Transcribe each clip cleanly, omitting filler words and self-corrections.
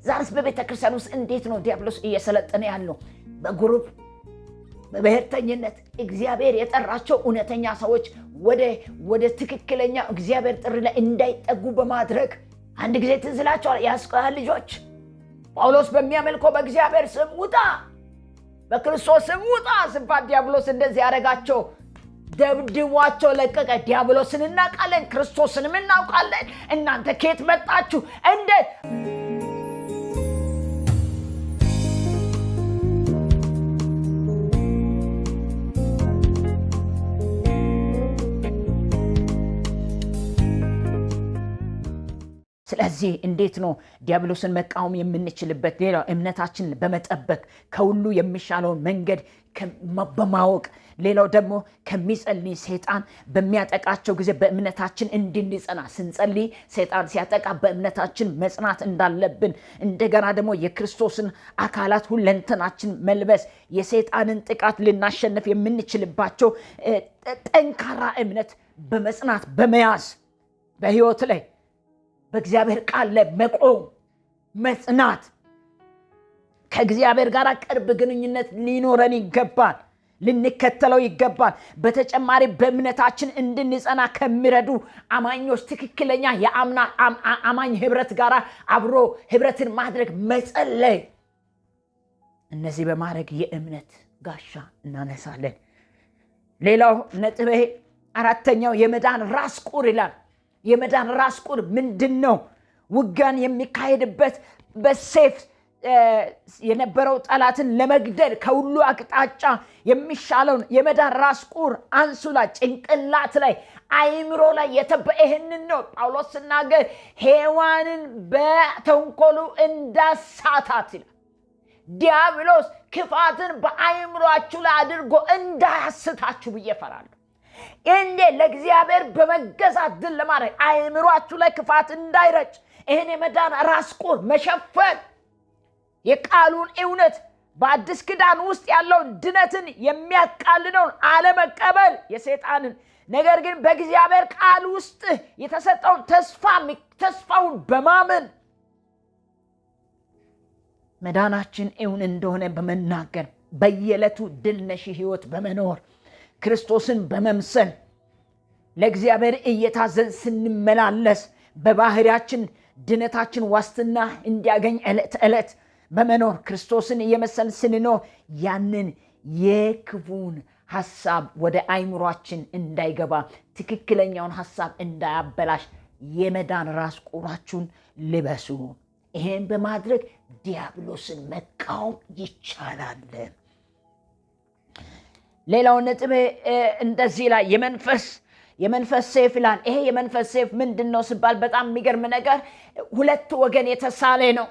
ዛሬስ በቤተክርስቲያን ውስጥ እንዴት ነው ዲያብሎስ እየሰለጠነ ያለው? በግሩፕ በብሔርተኝነት እግዚአብሔር የጠራቸው እውነተኛ ሰዎች ወደ ትክክለኛ እግዚአብሔር ጥሪ ላይ እንዳይጠጉ በማድረግ አንድ ጊዜ ትዝላቸዋል ያስቆሃል ልጆች ጳውሎስ በሚያመልከው በእግዚአብሔር ስም ውጣ በክርስቶስ ስም ውጣ ሲባል ዲያብሎስ እንደዚህ ያደረጋቸው ደብድቧቸው ለቀቀ። ዲያብሎስን እናውቃለን ክርስቶስንም እናውቃለን እናንተ ከየት መጣችሁ እንዴት? ስለዚህ እንዴት ነው ዲያብሎስን መቃወም የምንችልበት? ሌላው እምነታችንን በመጠበቅ ከሁሉ የሚሻለውን መንገድ በማወቅ ሌላው ደግሞ ከሚጸልይ ሰይጣን በሚያጠቃቸው ጊዜ በእምነታችን እንድንጸና ስንጸልይ ሰይጣን ሲያጠቃ በእምነታችን መጽናት እንዳለብን እንደገና ደግሞ የክርስቶስን አካላት ሁለንተናችን መልበስ የሰይጣንን ጥቃት ልናሸንፍ የምንችልባቸው ጠንካራ እምነት በመጽናት በመያዝ በሕይወት ላይ በእግዚአብሔር ቃል ላይ መቆም መጽናት ከእግዚአብሔር ጋር ቅርብ ግንኙነት ሊኖረን ይገባል ልንከተለው ይገባል። በተጨማሪ በእምነታችን እንድንጸና ከሚረዱ አማኞች ትክክለኛ የአማኝ ህብረት ጋር አብሮ ህብረትን ማድረግ መጸለይ እነዚህ በማድረግ የእምነት ጋሻ እናነሳለን። ሌላው ነጥብ አራተኛው የመዳን ራስ ቁር ይላል። የመዳን ራስ ቁር ምንድነው? ውጋን የሚካሄድበት በሰይፍ የነበረው ጠላትን ለመግደል ከሁሉ አቅጣጫ የሚሻለውን የመዳን ራስ ቁር አንሱላ ጭንቅላት ላይ አይምሮ ላይ ይህንን ነው ጳውሎስ ሲናገር ሔዋንን በተንኮሉ እንዳሳታት ይላል። ዲያብሎስ ክፋትን በአይምሮአችሁ ላይ አድርጎ እንዳያስታችሁ ብዬ እፈራለሁ። እንዴ ለእግዚአብሔር በመገዛት ድል ለማድረግ አይምሮአችሁ ላይ ክፋት እንዳይረጭ ይሄን የመዳን ራስ ቁር መሸፈን የቃሉን እውነት በአዲስ ኪዳን ውስጥ ያለውን ድነትን የሚያቃልለውን አለመቀበል የሰይጣንን ነገር ግን በእግዚአብሔር ቃል ውስጥ የተሰጠውን ተስፋውን በማመን መዳናችን እውን እንደሆነ በመናገር በየዕለቱ ድል ነሽ ህይወት በመኖር ክርስቶስን በመምሰል ለእግዚአብሔር እየታዘዝን ስንመላለስ በባህሪያችን ድነታችን ዋስትና እንዲያገኝ ዕለት በመኖር ክርስቶስን እየመሰልን ስንኖር ያንን የክፉን ሐሳብ ወደ አይምሮአችን እንዳይገባ ትክክለኛውን ሐሳብ እንዳያበላሽ የመዳን ራስ ቁራችሁን ልበሱ። ይሄን በማድረግ ዲያብሎስን መቃወም ይቻላል። ሌላው ነጥብ እንደዚህ ላይ የመንፈስ ሰይፍ ይላል። ይሄ የመንፈስ ሰይፍ ምንድነው ሲባል በጣም የሚገርም ነገር ሁለት ወገን የተሳለ ነው።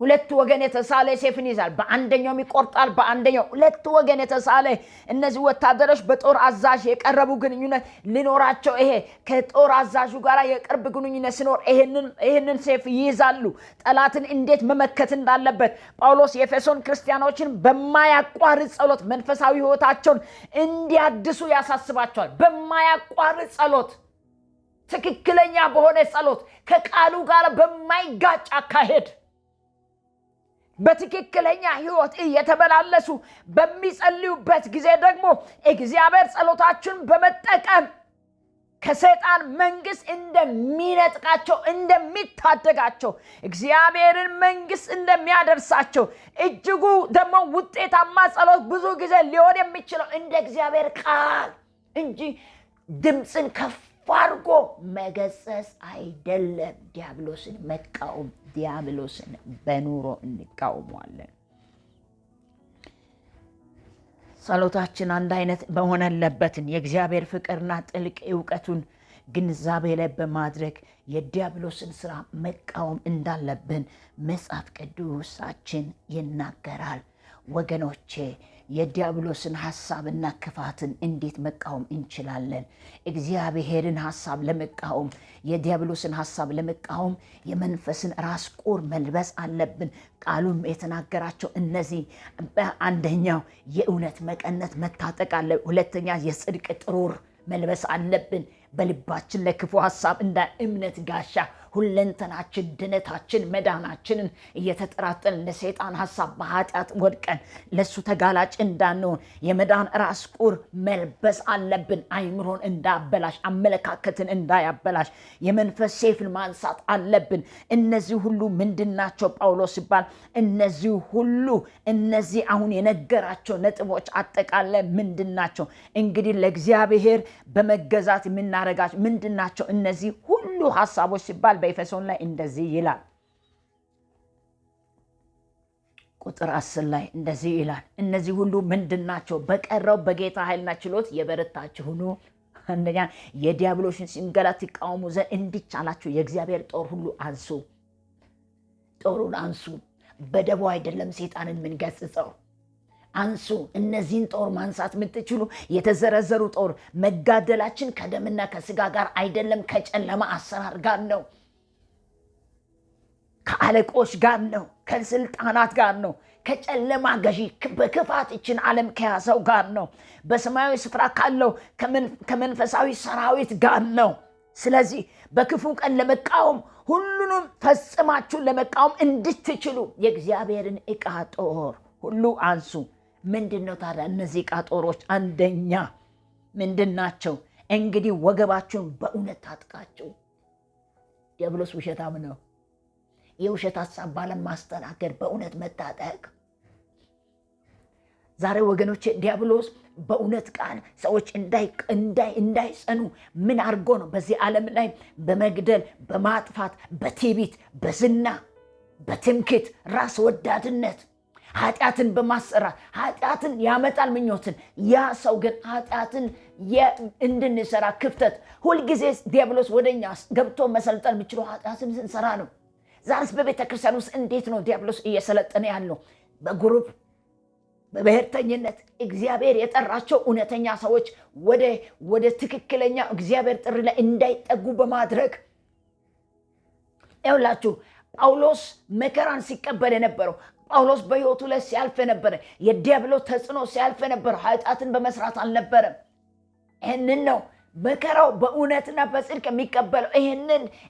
ሁለት ወገን የተሳለ ሰይፍን ይዛል። በአንደኛው ይቆርጣል በአንደኛው ሁለት ወገን የተሳለ እነዚህ ወታደሮች በጦር አዛዥ የቀረቡ ግንኙነት ሊኖራቸው ይሄ ከጦር አዛዡ ጋር የቅርብ ግንኙነት ሲኖር ይሄንን ሰይፍ ይይዛሉ። ጠላትን እንዴት መመከት እንዳለበት ጳውሎስ የኤፌሶን ክርስቲያኖችን በማያቋርጥ ጸሎት መንፈሳዊ ሕይወታቸውን እንዲያድሱ ያሳስባቸዋል። በማያቋርጥ ጸሎት ትክክለኛ በሆነ ጸሎት ከቃሉ ጋር በማይጋጭ አካሄድ በትክክለኛ ህይወት እየተመላለሱ በሚጸልዩበት ጊዜ ደግሞ እግዚአብሔር ጸሎታችሁን በመጠቀም ከሰይጣን መንግስት እንደሚነጥቃቸው እንደሚታደጋቸው እግዚአብሔርን መንግስት እንደሚያደርሳቸው እጅጉ ደግሞ ውጤታማ ጸሎት ብዙ ጊዜ ሊሆን የሚችለው እንደ እግዚአብሔር ቃል እንጂ ድምፅን ከፍ አድርጎ መገሰጽ አይደለም። ዲያብሎስን መቃወም ዲያብሎስን በኑሮ እንቃወመዋለን። ጸሎታችን አንድ አይነት በሆነለበትን የእግዚአብሔር ፍቅርና ጥልቅ ዕውቀቱን ግንዛቤ ላይ በማድረግ የዲያብሎስን ስራ መቃወም እንዳለብን መጽሐፍ ቅዱሳችን ይናገራል። ወገኖቼ የዲያብሎስን ሐሳብና ክፋትን እንዴት መቃወም እንችላለን? እግዚአብሔርን ሐሳብ ለመቃወም የዲያብሎስን ሐሳብ ለመቃወም የመንፈስን ራስ ቁር መልበስ አለብን። ቃሉም የተናገራቸው እነዚህ አንደኛው የእውነት መቀነት መታጠቅ አለ። ሁለተኛ የጽድቅ ጥሩር መልበስ አለብን። በልባችን ለክፉ ሐሳብ እንደ እምነት ጋሻ ሁለንተናችን ድነታችን መዳናችንን እየተጠራጠርን ለሰይጣን ሐሳብ በኃጢአት ወድቀን ለሱ ተጋላጭ እንዳንሆን የመዳን ራስ ቁር መልበስ አለብን። አይምሮን እንዳያበላሽ፣ አመለካከትን እንዳያበላሽ የመንፈስ ሰይፍን ማንሳት አለብን። እነዚህ ሁሉ ምንድናቸው ጳውሎስ ሲባል እነዚህ ሁሉ እነዚህ አሁን የነገራቸው ነጥቦች አጠቃላይ ምንድናቸው? እንግዲህ ለእግዚአብሔር በመገዛት የምናረጋቸው ምንድናቸው? እነዚህ ሁሉ ሐሳቦች ሲባል በኤፌሶን ላይ እንደዚህ ይላል። ቁጥር 10 ላይ እንደዚህ ይላል። እነዚህ ሁሉ ምንድናቸው? በቀረው በጌታ ኃይልና ችሎት የበረታችሁ ሁኑ። አንደኛ የዲያብሎስን ሽንገላ ትቃወሙ ዘንድ እንዲቻላችሁ የእግዚአብሔር ጦር ሁሉ አንሱ። ጦሩን አንሱ። በደቦ አይደለም ሰይጣንን ምንገስጸው፣ አንሱ። እነዚህን ጦር ማንሳት የምትችሉ የተዘረዘሩ ጦር መጋደላችን ከደምና ከስጋ ጋር አይደለም፣ ከጨለማ አሰራር ጋር ነው፣ ከአለቆች ጋር ነው፣ ከስልጣናት ጋር ነው፣ ከጨለማ ገዢ በክፋት ይችን ዓለም ከያዘው ጋር ነው፣ በሰማያዊ ስፍራ ካለው ከመንፈሳዊ ሰራዊት ጋር ነው። ስለዚህ በክፉ ቀን ለመቃወም ሁሉንም ፈጽማችሁን ለመቃወም እንድትችሉ የእግዚአብሔርን ዕቃ ጦር ሁሉ አንሱ። ምንድነው ታዲያ እነዚህ ዕቃ ጦሮች? አንደኛ ምንድናቸው? እንግዲህ ወገባችሁን በእውነት ታጥቃችሁ። ዲያብሎስ ውሸታም ነው። የውሸት ሐሳብ ባለም ማስተናገድ በእውነት መታጠቅ። ዛሬ ወገኖቼ ዲያብሎስ በእውነት ቃል ሰዎች እንዳይጸኑ ምን አድርጎ ነው? በዚህ ዓለም ላይ በመግደል፣ በማጥፋት፣ በትዕቢት፣ በዝና፣ በትምክህት፣ ራስ ወዳድነት፣ ኃጢአትን በማሰራት ኃጢአትን ያመጣል ምኞትን። ያ ሰው ግን ኃጢአትን እንድንሰራ ክፍተት ሁልጊዜ ዲያብሎስ ወደኛ ገብቶ መሰልጠን የሚችለው ኃጢአትን ስንሰራ ነው። ዛሬስ በቤተ ክርስቲያን ውስጥ እንዴት ነው ዲያብሎስ እየሰለጠነ ያለው? በግሩፕ በብሔርተኝነት እግዚአብሔር የጠራቸው እውነተኛ ሰዎች ወደ ትክክለኛ እግዚአብሔር ጥሪ ላይ እንዳይጠጉ በማድረግ ይኸውላችሁ ጳውሎስ መከራን ሲቀበል የነበረው ጳውሎስ በሕይወቱ ላይ ሲያልፍ የነበረ የዲያብሎስ ተጽዕኖ ሲያልፍ የነበረ ኃጢአትን በመስራት አልነበረም። ይህንን ነው መከራው በእውነትና በጽድቅ የሚቀበለው።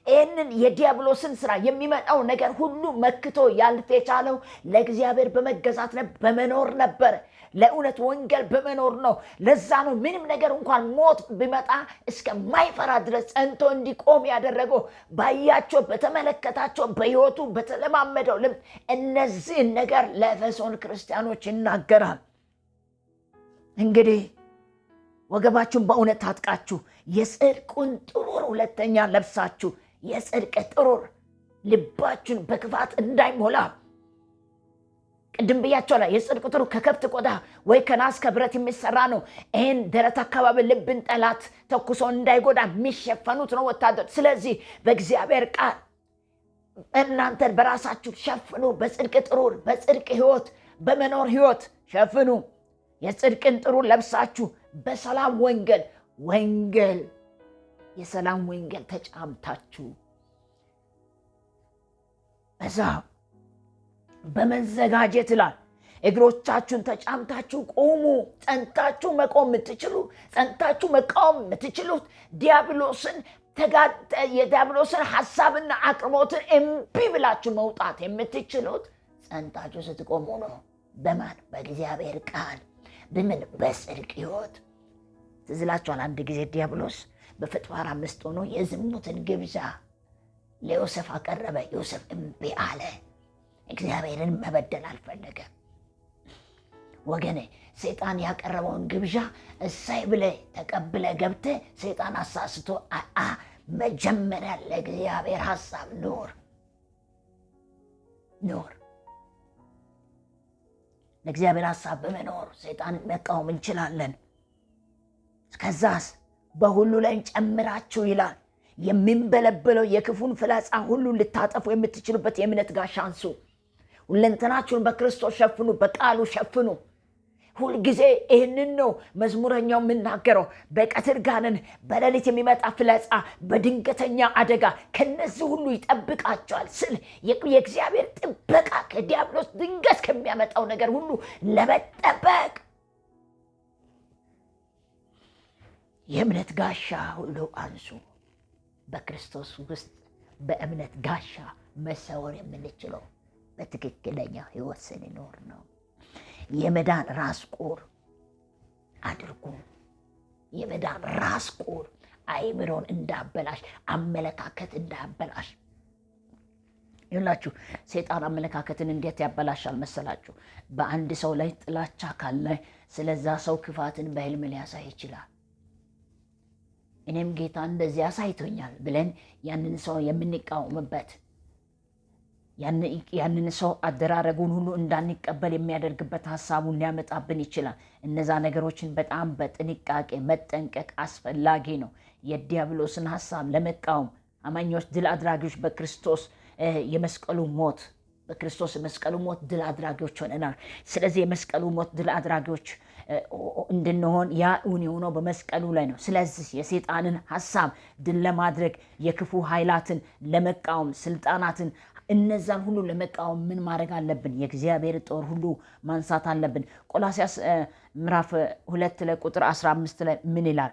ይህንን የዲያብሎስን ስራ የሚመጣው ነገር ሁሉ መክቶ ያልፍ የቻለው ለእግዚአብሔር በመገዛት በመኖር ነበረ። ለእውነት ወንጌል በመኖር ነው። ለዛ ነው ምንም ነገር እንኳን ሞት ቢመጣ እስከማይፈራ ድረስ ጸንቶ እንዲቆም ያደረገው። ባያቸው፣ በተመለከታቸው፣ በሕይወቱ በተለማመደው ልብ እነዚህን ነገር ለኤፌሶን ክርስቲያኖች ይናገራል። እንግዲህ ወገባችሁን በእውነት ታጥቃችሁ የጽድቁን ጥሩር ሁለተኛ ለብሳችሁ፣ የጽድቅ ጥሩር ልባችሁን በክፋት እንዳይሞላ። ቅድም ብያቸዋለሁ። የጽድቅ ጥሩር ከከብት ቆዳ ወይ ከናስ ከብረት የሚሰራ ነው። ይህን ደረት አካባቢ ልብን ጠላት ተኩሶ እንዳይጎዳ የሚሸፈኑት ነው ወታደሮች። ስለዚህ በእግዚአብሔር ቃል እናንተን በራሳችሁ ሸፍኑ። በጽድቅ ጥሩር፣ በጽድቅ ህይወት፣ በመኖር ህይወት ሸፍኑ። የጽድቅን ጥሩር ለብሳችሁ በሰላም ወንጌል የሰላም ወንጌል ተጫምታችሁ በዛ በመዘጋጀት ይላል እግሮቻችሁን ተጫምታችሁ ቆሙ። ጸንታችሁ መቆም የምትችሉ፣ ጸንታችሁ መቃወም የምትችሉት የዲያብሎስን ሐሳብና አቅርቦትን እምቢ ብላችሁ መውጣት የምትችሉት ጸንታችሁ ስትቆሙ ነው። በማን? በእግዚአብሔር ቃል። በምን? በጽድቅ ህይወት። ትዝ ይላችኋል አንድ ጊዜ ዲያብሎስ በፍጥዋር 5 ሆኖ የዝሙትን ግብዣ ለዮሴፍ አቀረበ። ዮሴፍ እምቢ አለ። እግዚአብሔርን መበደል አልፈለገም። ወገኔ ሰይጣን ያቀረበውን ግብዣ እሳይ ብለህ ተቀብለህ ገብተህ ሰይጣን አሳስቶ መጀመሪያ ለእግዚአብሔር ሐሳብ ኑር። ለእግዚአብሔር ሐሳብ በመኖር ሰይጣንን መቃወም እንችላለን። ከዛስ በሁሉ ላይ ጨምራችሁ ይላል የሚንበለበለው የክፉን ፍላጻ ሁሉ ልታጠፉ የምትችሉበት የእምነት ጋሻ አንሱ። ሁለንተናችሁን በክርስቶስ ሸፍኑ፣ በቃሉ ሸፍኑ። ሁልጊዜ ይህንን ነው መዝሙረኛው የምናገረው። በቀትር ጋንን በሌሊት የሚመጣ ፍላጻ፣ በድንገተኛ አደጋ ከነዚህ ሁሉ ይጠብቃቸዋል ስል የእግዚአብሔር ጥበቃ ከዲያብሎስ ድንገት ከሚያመጣው ነገር ሁሉ ለመጠበቅ የእምነት ጋሻ ሁሉ አንሱ። በክርስቶስ ውስጥ በእምነት ጋሻ መሰወር የምንችለው በትክክለኛ ሕይወት ስንኖር ነው። የመዳን ራስ ቁር አድርጉ። የመዳን ራስ ቁር አይምሮን እንዳበላሽ፣ አመለካከት እንዳበላሽ። ይላችሁ ሰይጣን አመለካከትን እንዴት ያበላሻል መሰላችሁ? በአንድ ሰው ላይ ጥላቻ ካለ ስለዛ ሰው ክፋትን በህልም ሊያሳይ ይችላል። እኔም ጌታ እንደዚህ ያሳይቶኛል ብለን ያንን ሰው የምንቃወምበት ያንን ሰው አደራረጉን ሁሉ እንዳንቀበል የሚያደርግበት ሐሳቡን ሊያመጣብን ይችላል። እነዛ ነገሮችን በጣም በጥንቃቄ መጠንቀቅ አስፈላጊ ነው። የዲያብሎስን ሐሳብ ለመቃወም አማኞች ድል አድራጊዎች በክርስቶስ የመስቀሉ ሞት በክርስቶስ የመስቀሉ ሞት ድል አድራጊዎች ሆነናል። ስለዚህ የመስቀሉ ሞት ድል አድራጊዎች እንድንሆን ያ እውን የሆነው በመስቀሉ ላይ ነው። ስለዚህ የሰይጣንን ሐሳብ ድል ለማድረግ የክፉ ኃይላትን ለመቃወም ስልጣናትን እነዛን ሁሉ ለመቃወም ምን ማድረግ አለብን? የእግዚአብሔር ጦር ሁሉ ማንሳት አለብን። ቆላስይስ ምዕራፍ 2 ላይ ቁጥር 15 ላይ ምን ይላል?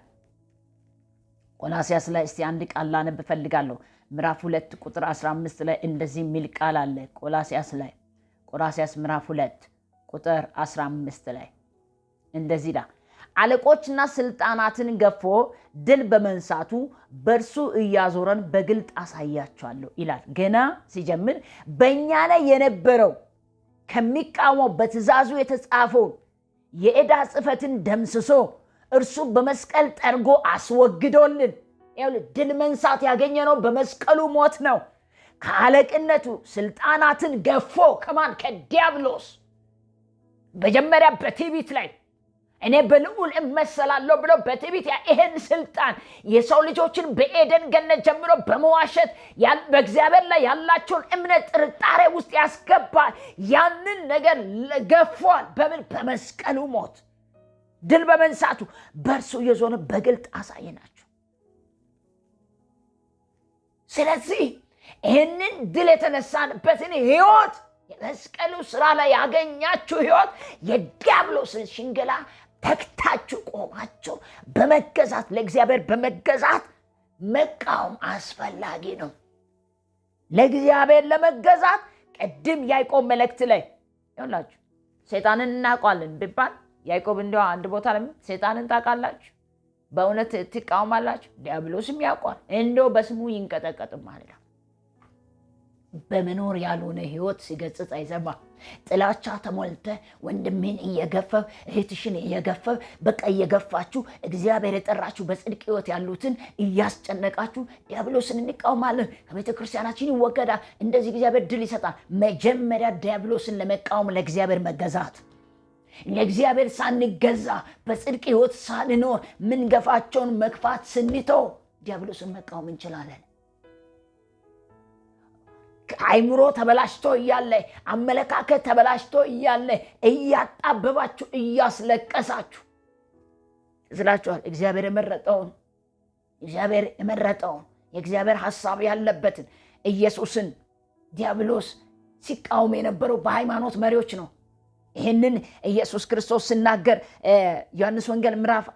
ቆላስይስ ላይ እስቲ አንድ ቃል ላነብ እፈልጋለሁ። ምዕራፍ 2 ቁጥር 15 ላይ እንደዚህ የሚል ቃል አለ። ቆላስይስ ምዕራፍ 2 ቁጥር 15 ላይ እንደዚህ ይላል፣ አለቆችና ስልጣናትን ገፎ ድል በመንሳቱ በእርሱ እያዞረን በግልጥ አሳያቸዋለሁ ይላል። ገና ሲጀምር በእኛ ላይ የነበረው ከሚቃወመው በትእዛዙ የተጻፈውን የዕዳ ጽሕፈትን ደምስሶ እርሱ በመስቀል ጠርጎ አስወግዶልን። ድል መንሳት ያገኘነው በመስቀሉ ሞት ነው። ከአለቅነቱ ስልጣናትን ገፎ ከማን? ከዲያብሎስ። መጀመሪያ በትዕቢት ላይ እኔ በልዑል እመሰላለሁ ብሎ በትዕቢት ይሄን ስልጣን የሰው ልጆችን በኤደን ገነት ጀምሮ በመዋሸት በእግዚአብሔር ላይ ያላቸውን እምነት ጥርጣሬ ውስጥ ያስገባል። ያንን ነገር ገፏል። በምን? በመስቀሉ ሞት ድል በመንሳቱ በእርሱ የዞነ በግልጥ አሳየናቸው። ስለዚህ ይህንን ድል የተነሳንበትን ሕይወት የመስቀሉ ስራ ላይ ያገኛችሁ ሕይወት የዲያብሎስን ሽንገላ ተክታችሁ ቆማችሁ በመገዛት ለእግዚአብሔር በመገዛት መቃወም አስፈላጊ ነው። ለእግዚአብሔር ለመገዛት ቅድም ያዕቆብ መልእክት ላይ ይኸውላችሁ ሰይጣንን እናውቃለን ቢባል ያዕቆብ እንዲያው አንድ ቦታ ላይ ሰይጣንን ታውቃላችሁ? በእውነት ትቃወማላችሁ? ዲያብሎስም ያውቃል፣ እንደው በስሙ ይንቀጠቀጥም ማለት ነው። በመኖር ያልሆነ ሕይወት ሲገጽጽ አይሰማ። ጥላቻ ተሞልተ ወንድሜን እየገፈፍ እህትሽን እየገፈፍ በቃ እየገፋችሁ እግዚአብሔር የጠራችሁ በጽድቅ ሕይወት ያሉትን እያስጨነቃችሁ ዲያብሎስን እንቃወማለን፣ ከቤተ ክርስቲያናችን ይወገዳል፣ እንደዚህ እግዚአብሔር ድል ይሰጣል። መጀመሪያ ዲያብሎስን ለመቃወም ለእግዚአብሔር መገዛት። ለእግዚአብሔር ሳንገዛ በጽድቅ ሕይወት ሳንኖር ምንገፋቸውን መግፋት ስንተው ዲያብሎስን መቃወም እንችላለን። አይምሮ ተበላሽቶ እያለ አመለካከት ተበላሽቶ እያለ እያጣበባችሁ እያስለቀሳችሁ ዝላችኋል። እግዚአብሔር የመረጠውን የእግዚአብሔር ሐሳብ ያለበትን ኢየሱስን ዲያብሎስ ሲቃወም የነበረው በሃይማኖት መሪዎች ነው። ይህንን ኢየሱስ ክርስቶስ ሲናገር ዮሐንስ ወንጌል ምዕራፍ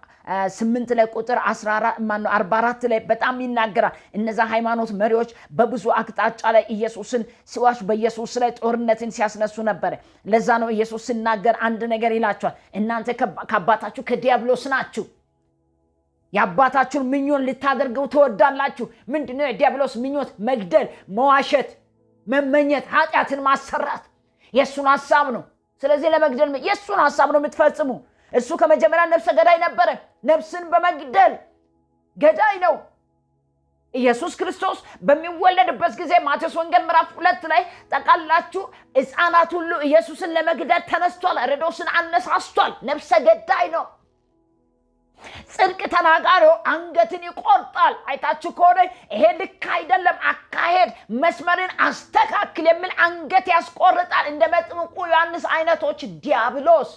8 ላይ ቁጥር 44 ላይ በጣም ይናገራል። እነዛ ሃይማኖት መሪዎች በብዙ አቅጣጫ ላይ ኢየሱስን ሲዋሽ በኢየሱስ ላይ ጦርነትን ሲያስነሱ ነበር። ለዛ ነው ኢየሱስ ሲናገር አንድ ነገር ይላቸዋል። እናንተ ከአባታችሁ ከዲያብሎስ ናችሁ፣ የአባታችሁን ምኞት ልታደርገው ትወዳላችሁ። ምንድነው የዲያብሎስ ምኞት? መግደል፣ መዋሸት፣ መመኘት፣ ኃጢአትን ማሰራት የእሱን ሐሳብ ነው። ስለዚህ ለመግደል የእሱን ሐሳብ ነው የምትፈጽሙ። እሱ ከመጀመሪያ ነፍሰ ገዳይ ነበረ። ነፍስን በመግደል ገዳይ ነው። ኢየሱስ ክርስቶስ በሚወለድበት ጊዜ ማቴዎስ ወንጌል ምዕራፍ 2 ላይ ጠቃላችሁ ሕፃናት ሁሉ ኢየሱስን ለመግደል ተነስቷል። ሄሮድስን አነሳስቷል። ነፍሰ ገዳይ ነው። ጽድቅ ተናጋሪ አንገትን ይቆርጣል። አይታችሁ ከሆነ ይሄ ልክ አይደለም አካሄድ፣ መስመርን አስተካክል የሚል አንገት ያስቆርጣል። እንደ መጥምቁ ዮሐንስ አይነቶች ዲያብሎስ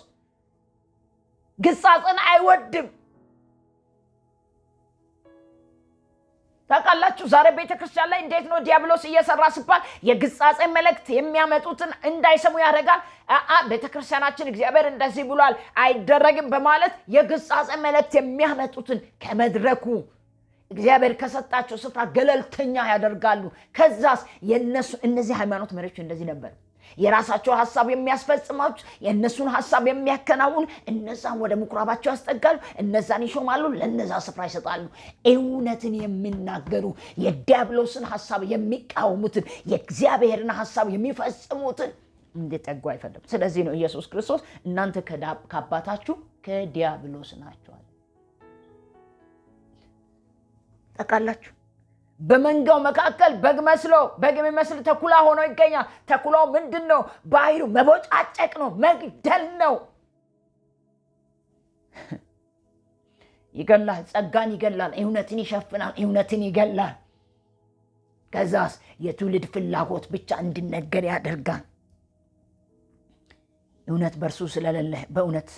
ግሳጽን አይወድም። ታውቃላችሁ ዛሬ ቤተክርስቲያን ላይ እንዴት ነው ዲያብሎስ እየሰራ ሲባል የግሳጼ መልእክት የሚያመጡትን እንዳይሰሙ ያደርጋል። ቤተክርስቲያናችን እግዚአብሔር እንደዚህ ብሏል አይደረግም በማለት የግሳጼ መልእክት የሚያመጡትን ከመድረኩ እግዚአብሔር ከሰጣቸው ስፍራ ገለልተኛ ያደርጋሉ። ከዛስ እነዚህ ሃይማኖት መሪዎች እንደዚህ ነበር። የራሳቸው ሐሳብ የሚያስፈጽማቸው የእነሱን ሐሳብ የሚያከናውን እነዛን ወደ ምኩራባቸው ያስጠጋሉ፣ እነዛን ይሾማሉ፣ ለነዛ ስፍራ ይሰጣሉ። እውነትን የሚናገሩ የዲያብሎስን ሐሳብ የሚቃወሙትን የእግዚአብሔርን ሐሳብ የሚፈጽሙትን እንዲጠጉ አይፈልግም። ስለዚህ ነው ኢየሱስ ክርስቶስ እናንተ ከአባታችሁ ከዲያብሎስ ናችኋል። ታውቃላችሁ፣ በመንጋው መካከል በግ የሚመስል ተኩላ ሆኖ ይገኛል። ተኩላው ምንድነው? ባህሪው መቦጫጨቅ ነው፣ መግደል ነው። ይገላል፣ ጸጋን ይገላል፣ እውነትን ይሸፍናል፣ እውነትን ይገላል። ከዛስ የትውልድ ፍላጎት ብቻ እንዲነገር ያደርጋል። እውነት በእርሱ ስለሌለ በእውነት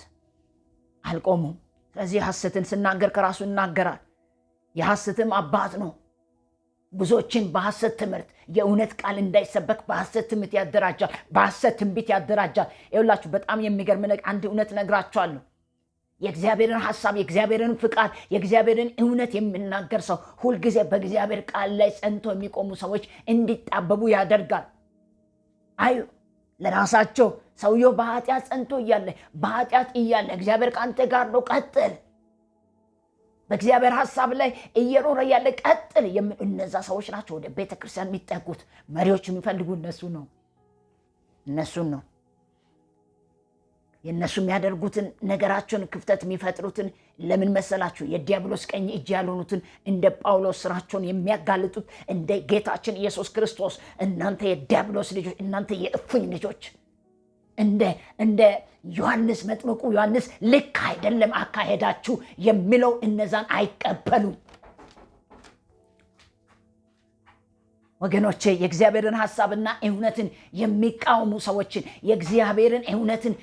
አልቆሙም። ስለዚህ ሐሰትን ስናገር ከራሱ ይናገራል። የሐሰትም አባት ነው። ብዙዎችን በሐሰት ትምህርት የእውነት ቃል እንዳይሰበክ በሐሰት ትምህርት ያደራጃል፣ በሐሰት ትንቢት ያደራጃል። ይኸውላችሁ በጣም የሚገርም አንድ እውነት ነግራችኋለሁ። የእግዚአብሔርን ሐሳብ፣ የእግዚአብሔርን ፍቃድ፣ የእግዚአብሔርን እውነት የሚናገር ሰው ሁልጊዜ በእግዚአብሔር ቃል ላይ ጸንቶ የሚቆሙ ሰዎች እንዲጣበቡ ያደርጋል። አዩ ለራሳቸው ሰውየው በኃጢአት ጸንቶ በኃጢአት እያለ እግዚአብሔር ከአንተ ጋር ነው፣ ቀጥል፣ በእግዚአብሔር ሐሳብ ላይ እየኖረ ያለ ቀጥል የሚሉ እነዛ ሰዎች ናቸው ወደ ቤተክርስቲያን የሚጠጉት። መሪዎች የሚፈልጉ እነሱን ነው። የእነሱ የሚያደርጉትን ነገራቸውን ክፍተት የሚፈጥሩትን ለምን መሰላችሁ? የዲያብሎስ ቀኝ እጅ ያልሆኑትን እንደ ጳውሎስ ስራቸውን የሚያጋልጡት እንደ ጌታችን ኢየሱስ ክርስቶስ እናንተ የዲያብሎስ ልጆች፣ እናንተ የእፉኝ ልጆች፣ እንደ ዮሐንስ መጥምቁ ዮሐንስ ልክ አይደለም አካሄዳችሁ የሚለው እነዛን አይቀበሉም። ወገኖቼ የእግዚአብሔርን ሐሳብና እውነትን የሚቃወሙ ሰዎችን የእግዚአብሔርን እውነትን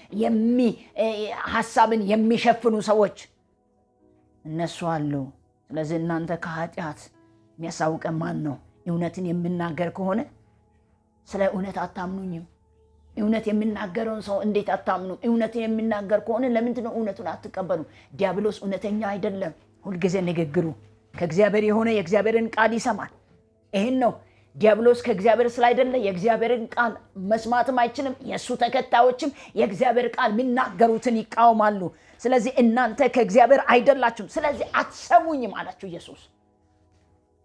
ሐሳብን የሚሸፍኑ ሰዎች እነሱ አሉ። ስለዚህ እናንተ ከኃጢአት የሚያሳውቀን ማን ነው? እውነትን የምናገር ከሆነ ስለ እውነት አታምኑኝም። እውነት የሚናገረውን ሰው እንዴት አታምኑ? እውነትን የሚናገር ከሆነ ለምንድነው እውነቱን አትቀበሉ? ዲያብሎስ እውነተኛ አይደለም። ሁልጊዜ ንግግሩ ከእግዚአብሔር የሆነ የእግዚአብሔርን ቃል ይሰማል። ይህን ነው ዲያብሎስ ከእግዚአብሔር ስላይደለ የእግዚአብሔርን ቃል መስማትም አይችልም። የእሱ ተከታዮችም የእግዚአብሔር ቃል የሚናገሩትን ይቃወማሉ። ስለዚህ እናንተ ከእግዚአብሔር አይደላችሁም፣ ስለዚህ አትሰሙኝም አላችሁ ኢየሱስ።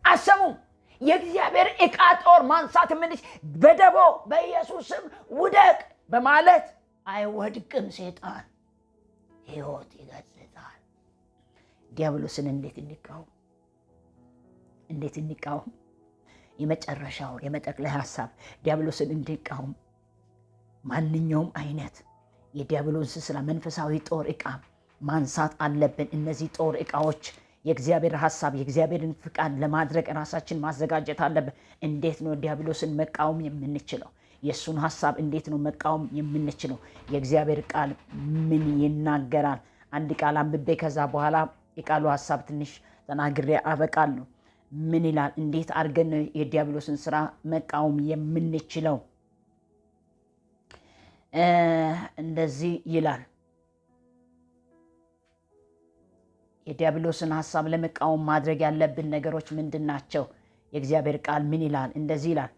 አትሰሙም። የእግዚአብሔር ዕቃ ጦር ማንሳት ምንሽ በደቦ በኢየሱስም ውደቅ በማለት አይወድቅም። ሴጣን ሕይወት ይገጽታል። ዲያብሎስን እንዴት እንቃወም? የመጨረሻው የመጠቅለያ ሐሳብ ዲያብሎስን እንዲቃወም ማንኛውም አይነት የዲያብሎስ ስራ መንፈሳዊ ጦር ዕቃ ማንሳት አለብን። እነዚህ ጦር ዕቃዎች የእግዚአብሔር ሐሳብ የእግዚአብሔርን ፍቃድ ለማድረግ ራሳችን ማዘጋጀት አለብን። እንዴት ነው ዲያብሎስን መቃወም የምንችለው? የእሱን ሐሳብ እንዴት ነው መቃወም የምንችለው? የእግዚአብሔር ቃል ምን ይናገራል? አንድ ቃል አንብቤ ከዛ በኋላ የቃሉ ሐሳብ ትንሽ ተናግሬ አበቃለሁ። ምን ይላል? እንዴት አድርገን የዲያብሎስን ስራ መቃወም የምንችለው? እንደዚህ ይላል። የዲያብሎስን ሐሳብ ለመቃወም ማድረግ ያለብን ነገሮች ምንድናቸው? የእግዚአብሔር ቃል ምን ይላል? እንደዚህ ይላል።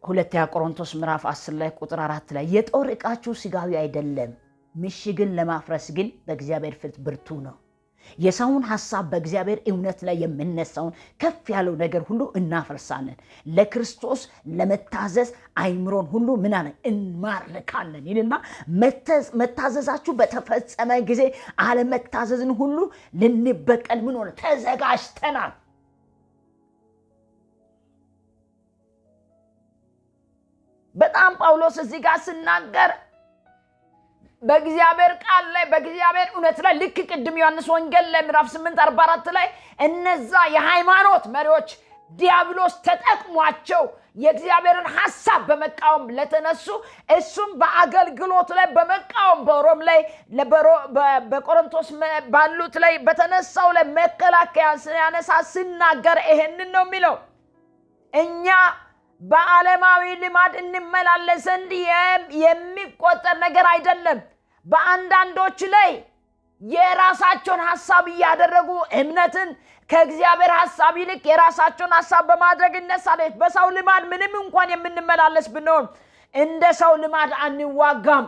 ሁለተኛ ቆሮንቶስ ምዕራፍ 10 ላይ ቁጥር 4 ላይ የጦር ዕቃችሁ ሥጋዊ አይደለም፣ ምሽግን ለማፍረስ ግን በእግዚአብሔር ፊት ብርቱ ነው። የሰውን ሐሳብ በእግዚአብሔር እውነት ላይ የምነሳውን ከፍ ያለው ነገር ሁሉ እናፈርሳለን። ለክርስቶስ ለመታዘዝ አይምሮን ሁሉ ምን አለ እንማርካለን ይልና መታዘዛችሁ በተፈጸመ ጊዜ አለመታዘዝን ሁሉ ልንበቀል ምን ሆነ ተዘጋጅተናል። በጣም ጳውሎስ እዚህ ጋር ሲናገር በእግዚአብሔር ቃል ላይ በእግዚአብሔር እውነት ላይ ልክ ቅድም ዮሐንስ ወንጌል ላይ ምዕራፍ 8:44 ላይ እነዛ የሃይማኖት መሪዎች ዲያብሎስ ተጠቅሟቸው የእግዚአብሔርን ሐሳብ በመቃወም ለተነሱ እሱም በአገልግሎት ላይ በመቃወም በሮም ላይ በቆሮንቶስ ባሉት ላይ በተነሳው ላይ መከላከያ ሲያነሳ ሲናገር ይሄንን ነው የሚለው። እኛ በዓለማዊ ልማድ እንመላለስ ዘንድ የሚቆጠር ነገር አይደለም። በአንዳንዶች ላይ የራሳቸውን ሐሳብ ያደረጉ እምነትን ከእግዚአብሔር ሐሳብ ይልቅ የራሳቸውን ሐሳብ በማድረግ እነሳለ። በሰው ልማድ ምንም እንኳን የምንመላለስ ብንሆን እንደ ሰው ልማድ አንዋጋም።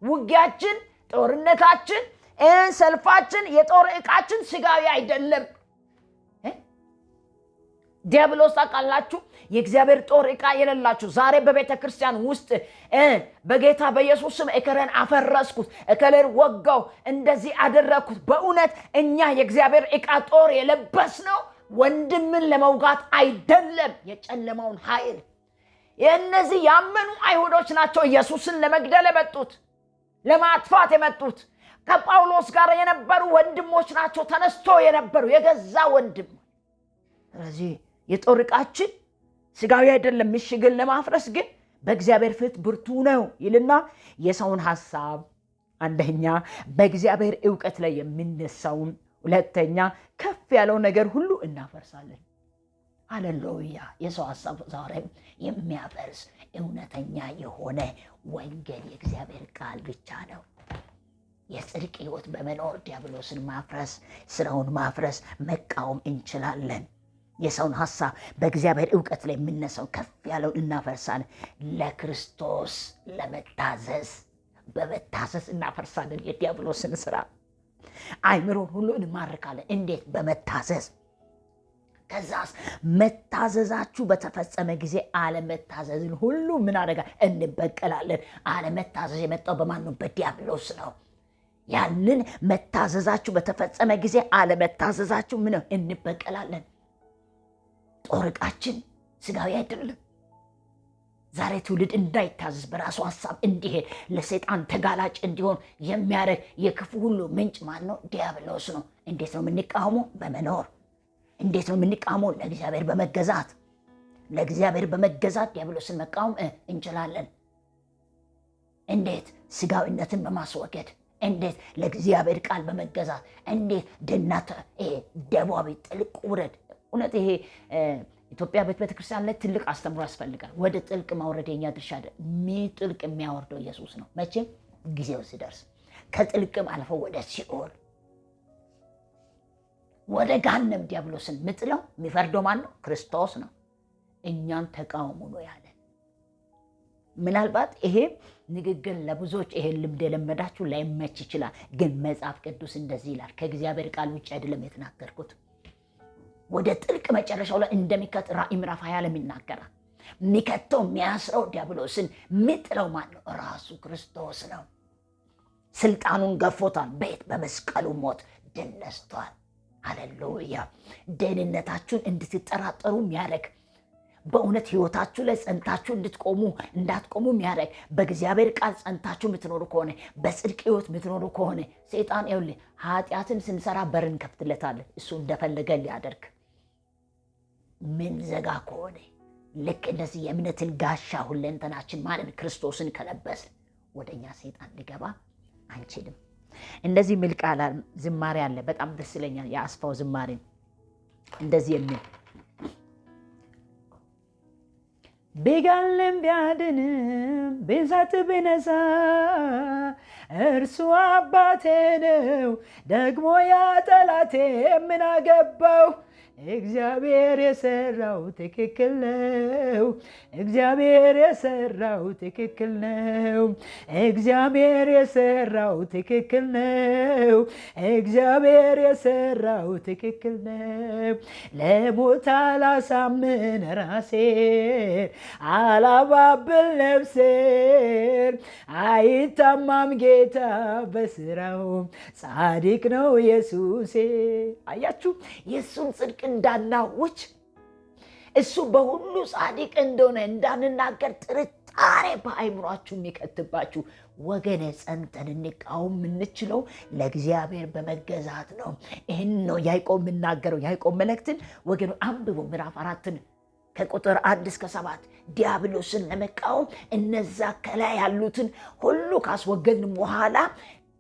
ውጊያችን፣ ጦርነታችን፣ ሰልፋችን፣ የጦር ዕቃችን ስጋዊ አይደለም። ዲያብሎስ ታውቃላችሁ የእግዚአብሔር ጦር ዕቃ የሌላችሁ ዛሬ በቤተ ክርስቲያን ውስጥ በጌታ በኢየሱስ ስም እከሌን አፈረስኩት፣ እከሌን ወጋው፣ እንደዚህ አደረኩት። በእውነት እኛ የእግዚአብሔር ዕቃ ጦር የለበስነው ወንድምን ለመውጋት አይደለም። የጨለማውን ኃይል የእነዚህ ያመኑ አይሁዶች ናቸው ኢየሱስን ለመግደል የመጡት፣ ለማጥፋት የመጡት። ከጳውሎስ ጋር የነበሩ ወንድሞች ናቸው ተነስቶ የነበሩ የገዛ ወንድም። ስለዚህ የጦር ዕቃችን ስጋዊ አይደለም። ምሽግን ለማፍረስ ግን በእግዚአብሔር ፊት ብርቱ ነው ይልና የሰውን ሐሳብ አንደኛ በእግዚአብሔር ዕውቀት ላይ የሚነሳውን፣ ሁለተኛ ከፍ ያለው ነገር ሁሉ እናፈርሳለን። ሃሌሉያ! የሰው ሐሳብ ዛሬ የሚያፈርስ እውነተኛ የሆነ ወንጌል የእግዚአብሔር ቃል ብቻ ነው። የጽድቅ ሕይወት በመኖር ዲያብሎስን ማፍረስ፣ ስራውን ማፍረስ፣ መቃወም እንችላለን። የሰውን ሐሳብ በእግዚአብሔር ዕውቀት ላይ የሚነሳው ከፍ ያለውን እናፈርሳለን። ለክርስቶስ ለመታዘዝ በመታዘዝ እናፈርሳለን የዲያብሎስን ስራ። አይምሮን ሁሉ እንማርካለን። እንዴት? በመታዘዝ። ከዛስ መታዘዛችሁ በተፈጸመ ጊዜ አለመታዘዝን ሁሉ ምን አደረጋ? እንበቀላለን። አለመታዘዝ የመጣው በማን ነው? በዲያብሎስ ነው። ያንን መታዘዛችሁ በተፈጸመ ጊዜ አለመታዘዛችሁ ምን ነው? እንበቀላለን። ጦር ዕቃችን ስጋዊ አይደለም። ዛሬ ትውልድ እንዳይታዘዝ በራሱ ሐሳብ እንዲሄድ ለሰይጣን ተጋላጭ እንዲሆን የሚያደርግ የክፉ ሁሉ ምንጭ ማን ነው? ዲያብሎስ ነው። እንዴት ነው የምንቃወመው? በመኖር። እንዴት ነው የምንቃወመው? ለእግዚአብሔር በመገዛት። ለእግዚአብሔር በመገዛት ዲያብሎስን መቃወም እንችላለን። እንዴት? ስጋዊነትን በማስወገድ። እንዴት? ለእግዚአብሔር ቃል በመገዛት። እንዴት? ድነት ደቡባዊ ጥልቅ ውረድ። እውነት ይሄ ኢትዮጵያ ቤተክርስቲያን ላይ ትልቅ አስተምሮ ያስፈልጋል። ወደ ጥልቅ ማውረድ የኛ ድርሻ ጥልቅ የሚያወርደው ኢየሱስ ነው። መቼም ጊዜው ሲደርስ ከጥልቅም አልፈው ወደ ሲኦል ወደ ገሃነም ዲያብሎስን ምጥለው የሚፈርደው ማን ነው? ክርስቶስ ነው። እኛን ተቃውሙ ነው ያለ። ምናልባት ይሄ ንግግር ለብዙዎች ይሄን ልምድ የለመዳችሁ ላይመች ይችላል። ግን መጽሐፍ ቅዱስ እንደዚህ ይላል። ከእግዚአብሔር ቃል ውጭ አይደለም የተናገርኩት። ወደ ጥልቅ መጨረሻው ላይ እንደሚከት ራእይ ምዕራፍ 20 ላይ ይናገራል። የሚከተው የሚያስረው ዲያብሎስን ምጥለው ማን ነው? ራሱ ክርስቶስ ነው። ስልጣኑን ገፎታል። በየት? በመስቀሉ ሞት ድል ነስቷል። ሃሌሉያ! ደህንነታችሁን እንድትጠራጠሩ የሚያደርግ በእውነት ህይወታችሁ ላይ ጸንታችሁ እንዳትቆሙ የሚያደርግ በእግዚአብሔር ቃል ጸንታችሁ የምትኖሩ ከሆነ በጽድቅ ህይወት የምትኖሩ ከሆነ ሰይጣን ይኸውልህ ኃጢአትን ስንሰራ በርን ከፍትለታለን። እሱ እንደፈለገ ሊያደርግ ምን ዘጋ ከሆነ ልክ እንደዚህ የእምነትን ጋሻ ሁለንተናችን ማለት ክርስቶስን ከለበስን ወደኛ ሰይጣን ሊገባ አንችልም። እንደዚህ ሚል ቃል ዝማሬ አለ። በጣም ደስ ይለኛል። የአስፋው ዝማሬ እንደዚህ የሚል ቢገድልም ቢያድንም ቢሰጥ ቢነሳ እርሱ አባቴ ነው። ደግሞ ያ ጠላቴ ምን አገባው? እግዚአብሔር የሰራው ትክክል ነው። እግዚአብሔር የሰራው ትክክል ነው። እግዚአብሔር የሰራው ትክክል ነው። እግዚአብሔር የሰራው ትክክል ነው። ለሞት አላሳምን ራሴን አላባብል ነፍሴን። አይታማም ጌታ በስራው ጻድቅ ነው ኢየሱሴ። አያችሁ የሱን ጽድቅ እንዳናውጅ እሱ በሁሉ ጻድቅ እንደሆነ እንዳንናገር ጥርጣሬ በአይምሯችሁ የሚከትባችሁ ወገኔ ጸንተን እንቃወም የምንችለው ለእግዚአብሔር በመገዛት ነው። ይህን ነው ያዕቆብ የምናገረው። ያዕቆብ መልእክትን ወገኑ አንብቡ። ምዕራፍ 4 ከቁጥር 1 እስከ 7 ዲያብሎስን ለመቃወም እነዛ ከላይ ያሉትን ሁሉ ካስወገድን በኋላ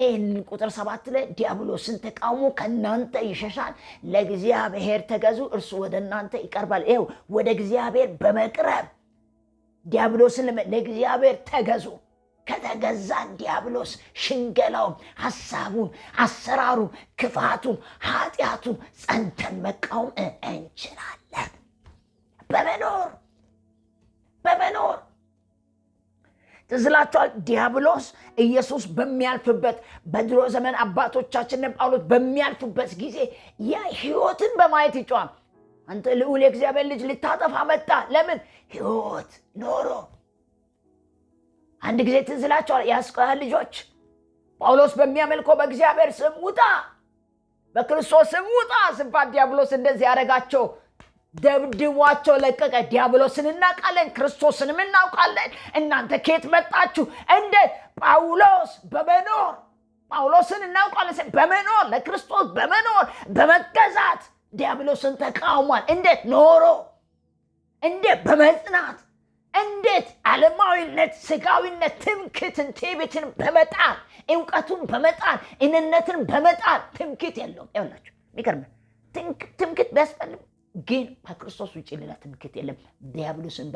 ይህን ቁጥር 7 ላይ ዲያብሎስን ተቃውሞ ከእናንተ ይሸሻል፣ ለእግዚአብሔር ተገዙ፣ እርሱ ወደ እናንተ ይቀርባል። ይኸው ወደ እግዚአብሔር በመቅረብ ዲያብሎስን ለእግዚአብሔር ተገዙ። ከተገዛን ዲያብሎስ ሽንገላውን፣ ሐሳቡን፣ አሰራሩን፣ ክፋቱን፣ ኃጢአቱን ጸንተን መቃወም እንችላለን። በመኖር ትዝላችኋል። ዲያብሎስ ኢየሱስ በሚያልፍበት በድሮ ዘመን አባቶቻችን ጳውሎስ በሚያልፉበት ጊዜ ሕይወትን በማየት ይጮኻል። አንተ ልዑል የእግዚአብሔር ልጅ ልታጠፋ መጣ። ለምን? ሕይወት ኖሮ። አንድ ጊዜ ትዝላችኋል። የአስቆሮቱ ልጆች ጳውሎስ በሚያመልከው በእግዚአብሔር ስም ውጣ፣ በክርስቶስ ስም ውጣ ሲባል ዲያብሎስ እንደዚህ ያደረጋቸው፣ ደብድቧቸው ለቀቀ። ዲያብሎስን እናውቃለን፣ ክርስቶስንም እናውቃለን። እናንተ ከየት መጣችሁ? እንዴት? ጳውሎስ በመኖር ጳውሎስን እናውቃለን፣ በመኖር ለክርስቶስ በመኖር በመገዛት ዲያብሎስን ተቃውሟል። እንዴት? ኖሮ። እንዴት? በመጽናት። እንዴት? ዓለማዊነት፣ ስጋዊነት፣ ትምክትን፣ ትዕቢትን በመጣል፣ እውቀቱን በመጣል፣ እኔነትን በመጣል። ትምክት የለውም። ይኸውላችሁ የሚገርም ትምክት ቢያስፈልግ ግን ከክርስቶስ ውጭ ሌላ ትምክት የለም። ዲያብሎስን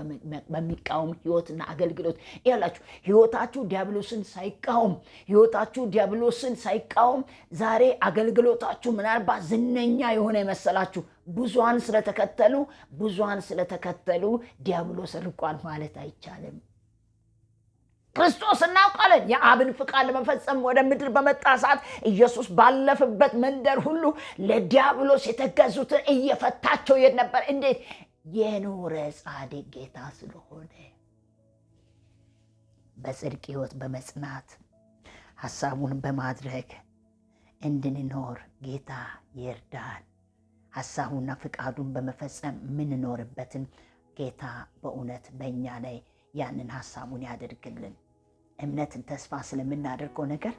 በሚቃወም ሕይወትና አገልግሎት ይላችሁ ሕይወታችሁ ዲያብሎስን ሳይቃወም ዛሬ አገልግሎታችሁ ምናልባት ዝነኛ የሆነ የመሰላችሁ ብዙሃን ስለተከተሉ ዲያብሎስ ርቋል ማለት አይቻልም። ክርስቶስ እናውቃለን። የአብን ፍቃድ ለመፈጸም ወደ ምድር በመጣ ሰዓት ኢየሱስ ባለፈበት መንደር ሁሉ ለዲያብሎስ የተገዙትን እየፈታቸው ይሄድ ነበር። እንዴት? የኖረ ጻድቅ ጌታ ስለሆነ በጽድቅ ሕይወት በመጽናት ሐሳቡን በማድረግ እንድንኖር ጌታ ይርዳን። ሐሳቡና ፍቃዱን በመፈጸም ምንኖርበትን ጌታ በእውነት በእኛ ላይ ያንን ሐሳቡን ያደርግልን። እምነትን ተስፋ ስለምናደርገው ነገር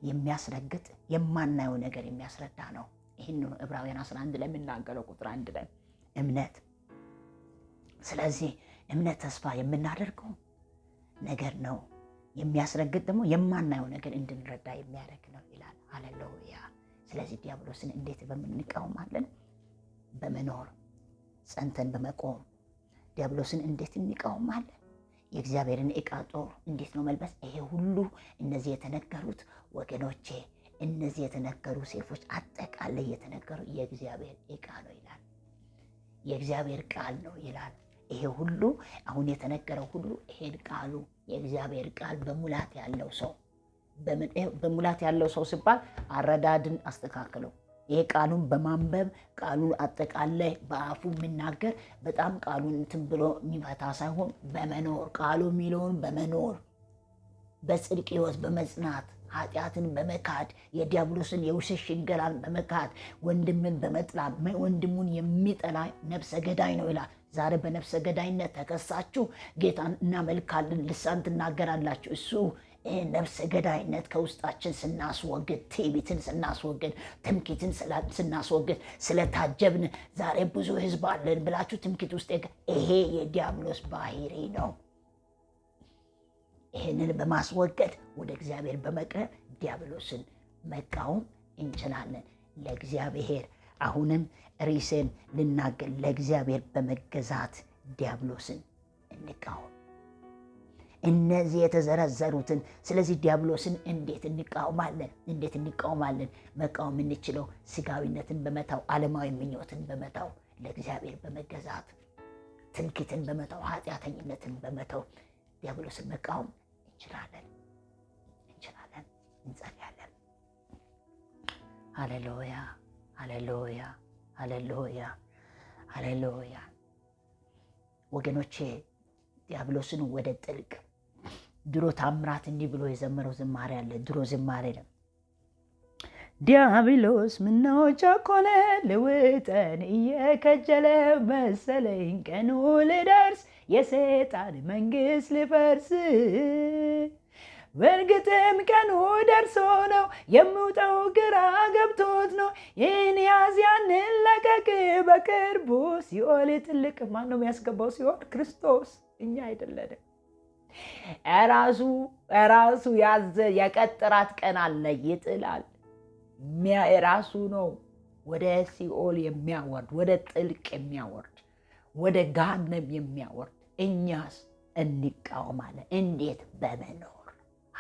የሚያስረግጥ የማናየው ነገር የሚያስረዳ ነው። ይህን ዕብራውያን 11 ላይ የምናገረው ቁጥር 1 ላይ እምነት። ስለዚህ እምነት ተስፋ የምናደርገው ነገር ነው። የሚያስረግጥ ደግሞ የማናየው ነገር እንድንረዳ የሚያደርግ ነው ይላል። ሃሌሉያ። ስለዚህ ዲያብሎስን እንዴት በምንቃወማለን? በመኖር ጸንተን በመቆም። ዲያብሎስን እንዴት እንቃወማለን? የእግዚአብሔርን ዕቃ ጦር እንዴት ነው መልበስ? ይሄ ሁሉ እነዚህ የተነገሩት ወገኖቼ፣ እነዚህ የተነገሩ ሰይፎች አጠቃላይ የተነገሩ የእግዚአብሔር ዕቃ ነው ይላል። የእግዚአብሔር ቃል ነው ይላል። ይሄ ሁሉ አሁን የተነገረው ሁሉ ይሄን ቃሉ የእግዚአብሔር ቃል በሙላት ያለው ሰው ሲባል አረዳድን አስተካክለው። ይሄ ቃሉን በማንበብ ቃሉን አጠቃላይ በአፉ የሚናገር በጣም ቃሉን እንትን ብሎ የሚፈታ ሳይሆን በመኖር ቃሉ የሚለውን በመኖር በጽድቅ ሕይወት በመጽናት ኃጢአትን በመካድ የዲያብሎስን የውሸት ሽንገላን በመካድ ወንድምን በመጥላት ወንድሙን የሚጠላ ነፍሰ ገዳይ ነው ይላል። ዛሬ በነፍሰ ገዳይነት ተከሳችሁ ጌታን እናመልካለን ልሳን ትናገራላችሁ። እሱ ነፍሰ ገዳይነት ከውስጣችን ስናስወግድ፣ ትዕቢትን ስናስወግድ፣ ትምክህትን ስናስወግድ ስለታጀብን ዛሬ ብዙ ሕዝብ አለን ብላችሁ ትምክህት ውስጥ ይሄ የዲያብሎስ ባህሪ ነው። ይህንን በማስወገድ ወደ እግዚአብሔር በመቅረብ ዲያብሎስን መቃወም እንችላለን። ለእግዚአብሔር አሁንም ርዕሴን ልናገር፣ ለእግዚአብሔር በመገዛት ዲያብሎስን እንቃወም። እነዚህ የተዘረዘሩትን። ስለዚህ ዲያብሎስን እንዴት እንቃወማለን? መቃወም የምንችለው ስጋዊነትን በመታው፣ ዓለማዊ ምኞትን በመታው፣ ለእግዚአብሔር በመገዛት ትምክህትን በመታው፣ ኃጢአተኝነትን በመተው ዲያብሎስን መቃወም እንችላለን። እንጸልያለን። ሃሌሉያ፣ ሃሌሉያ፣ ሃሌሉያ፣ ሃሌሉያ። ወገኖቼ ዲያብሎስን ወደ ጥልቅ ድሮ ታምራት እንዲህ ብሎ የዘመረው ዝማሬ አለ። ድሮ ዝማሬ ነው። ዲያብሎስ ምነው ቸኮለ ልውጠን እየከጀለ መሰለኝ ቀኑ ልደርስ የሰይጣን መንግሥት ልፈርስ። በእርግጥም ቀኑ ደርሶ ነው የምውጠው ግራ ገብቶት ነው። ይህን ያዝ ያንን ለቀቅ በቅርቡ ሲኦል ትልቅ ማን ነው የሚያስገባው? ሲኦል ክርስቶስ፣ እኛ አይደለንም። ራሱ ያዘ የቀጠራት ቀን አለ ይጥላል። ራሱ ነው ወደ ሲኦል የሚያወርድ፣ ወደ ጥልቅ የሚያወርድ፣ ወደ ገሃነም የሚያወርድ። እኛስ እንቃወማለን። እንዴት? በመኖር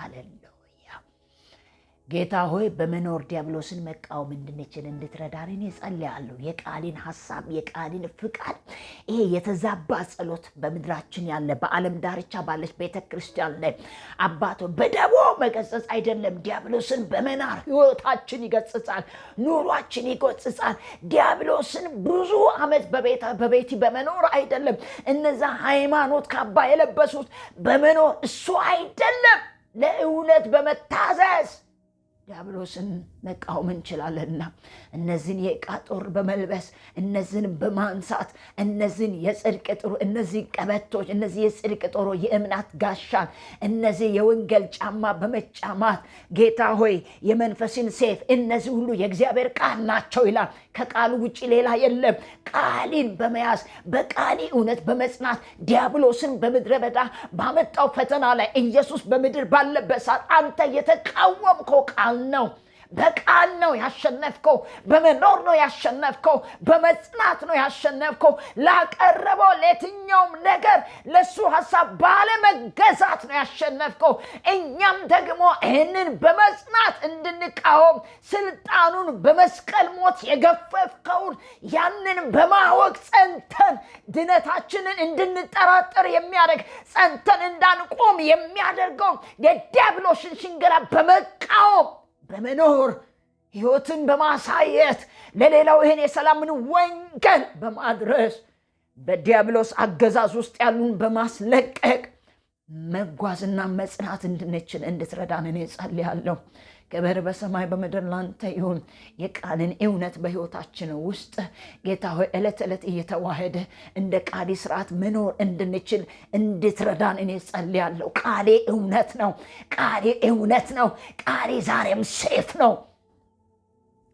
ሃሌሉያ። ጌታ ሆይ በመኖር ዲያብሎስን መቃወም እንድንችል እንድትረዳን እኔ ጸልያለሁ። የቃልን ሐሳብ የቃልን ፍቃድ ይሄ የተዛባ ጸሎት በምድራችን ያለ በዓለም ዳርቻ ባለች ቤተክርስቲያን ላይ አባቶ በደቦ መገሰጽ አይደለም፣ ዲያብሎስን በመናር ህይወታችን ይገስጻል፣ ኑሯችን ይገስጻል። ዲያብሎስን ብዙ ዓመት በቤቲ በመኖር አይደለም፣ እነዛ ሃይማኖት ካባ የለበሱት በመኖር እሱ አይደለም፣ ለእውነት በመታዘዝ ዲያብሎስን መቃወም እንችላለንና እነዚህን የዕቃ ጦር በመልበስ እነዚህን በማንሳት እነዚህን የጽድቅ ጦር እነዚህ ቀበቶች እነዚህ የጽድቅ ጦር የእምነት ጋሻን እነዚህ የወንጌል ጫማ በመጫማት ጌታ ሆይ የመንፈስን ሰይፍ እነዚህ ሁሉ የእግዚአብሔር ቃል ናቸው ይላል። ከቃሉ ውጪ ሌላ የለም። ቃልን በመያዝ በቃሊ እውነት በመጽናት ዲያብሎስን በምድረ በዳ ባመጣው ፈተና ላይ ኢየሱስ በምድር ባለበት ሰዓት አንተ የተቃወምከው ቃል ነው። በቃል ነው ያሸነፍከው፣ በመኖር ነው ያሸነፍከው፣ በመጽናት ነው ያሸነፍከው። ላቀረበው ለየትኛውም ነገር ለሱ ሐሳብ ባለመገዛት ነው ያሸነፍከው። እኛም ደግሞ ይህንን በመጽናት እንድንቃወም ስልጣኑን በመስቀል ሞት የገፈፍከውን ያንን በማወቅ ጸንተን ድነታችንን እንድንጠራጠር የሚያደርግ ጸንተን እንዳንቆም የሚያደርገው የዲያብሎስን ሽንገላ በመቃወም በመኖር ሕይወትን በማሳየት ለሌላው ይህን የሰላምን ወንጌል በማድረስ በዲያብሎስ አገዛዝ ውስጥ ያሉን በማስለቀቅ መጓዝና መጽናት እንድንችል እንድትረዳን እኔ ጸልያለሁ። ክብር በሰማይ በምድር ላንተ ይሁን። የቃልን እውነት በሕይወታችን ውስጥ ጌታ ሆይ ዕለት ዕለት እየተዋሃደ እንደ ቃሌ ስርዓት መኖር እንድንችል እንድትረዳን እኔ ጸልያለሁ። ቃሌ እውነት ነው። ቃሌ እውነት ነው። ቃሌ ዛሬም ሰይፍ ነው።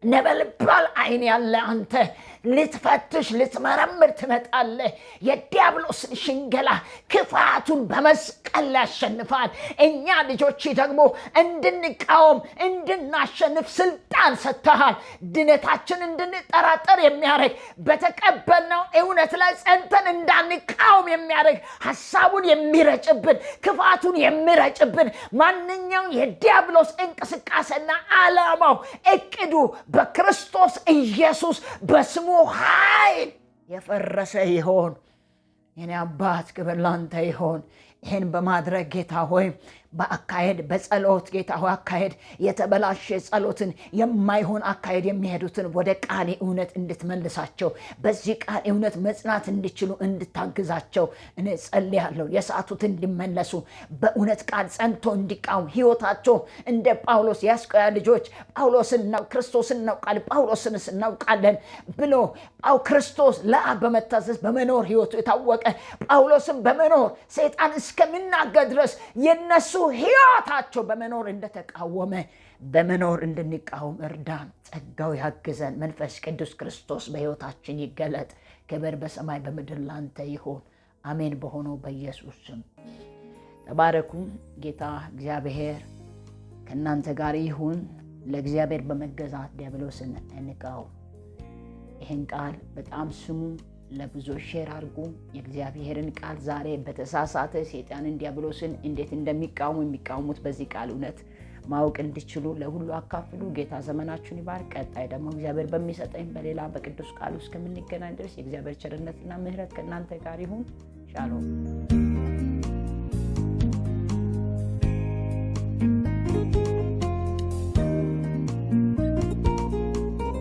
ነበልባል አይን ያለ አንተ ልትፈትሽ ልትመረምር ትመጣለህ። የዲያብሎስን ሽንገላ ክፋቱን በመስቀል ያሸንፋል። እኛ ልጆች ደግሞ እንድንቃወም እንድናሸንፍ ስልጣን ሰጥተሃል። ድነታችን እንድንጠራጠር የሚያደርግ በተቀበልነው እውነት ላይ ጸንተን እንዳንቃወም የሚያደርግ ሐሳቡን የሚረጭብን ክፋቱን የሚረጭብን ማንኛውም የዲያብሎስ እንቅስቃሴና ዓላማው እቅዱ በክርስቶስ ኢየሱስ በስሙ ኃይል የፈረሰ ይሆን። የኔ አባት ክብር ላንተ ይሆን። ይህን በማድረግ ጌታ ሆይ በአካሄድ በጸሎት ጌታ ሆይ አካሄድ የተበላሸ ጸሎትን የማይሆን አካሄድ የሚሄዱትን ወደ ቃል እውነት እንድትመልሳቸው በዚህ ቃል እውነት መጽናት እንዲችሉ እንድታግዛቸው እኔ ጸልያለሁ። የሳቱትን እንዲመለሱ በእውነት ቃል ጸንቶ እንዲቃወም ሕይወታቸው እንደ ጳውሎስ የአስቆያ ልጆች ጳውሎስን ክርስቶስን እናውቃለን ጳውሎስንስ እናውቃለን ብሎ ክርስቶስ ለአብ በመታዘዝ በመኖር ሕይወቱ የታወቀ ጳውሎስን በመኖር ሰይጣን እስከሚናገር ድረስ የነሱ ሕይወታቸው በመኖር እንደተቃወመ በመኖር እንድንቃወም እርዳን። ጸጋው ያግዘን። መንፈስ ቅዱስ ክርስቶስ በሕይወታችን ይገለጥ። ክብር በሰማይ በምድር ላንተ ይሁን። አሜን። በሆነው በኢየሱስ ስም ተባረኩ። ጌታ እግዚአብሔር ከእናንተ ጋር ይሁን። ለእግዚአብሔር በመገዛት ዲያብሎስን እንቃወም። ይህን ቃል በጣም ስሙ፣ ለብዙዎች ሼር አድርጉ። የእግዚአብሔርን ቃል ዛሬ በተሳሳተ ሰይጣንን ዲያብሎስን እንዴት እንደሚቃወሙ የሚቃወሙት በዚህ ቃል እውነት ማወቅ እንዲችሉ ለሁሉ አካፍሉ። ጌታ ዘመናችሁን ይባርክ። ቀጣይ ደግሞ እግዚአብሔር በሚሰጠኝ በሌላ በቅዱስ ቃል ውስጥ ከምንገናኝ ድረስ የእግዚአብሔር ቸርነትና ምሕረት ከእናንተ ጋር ይሁን። ሻሎም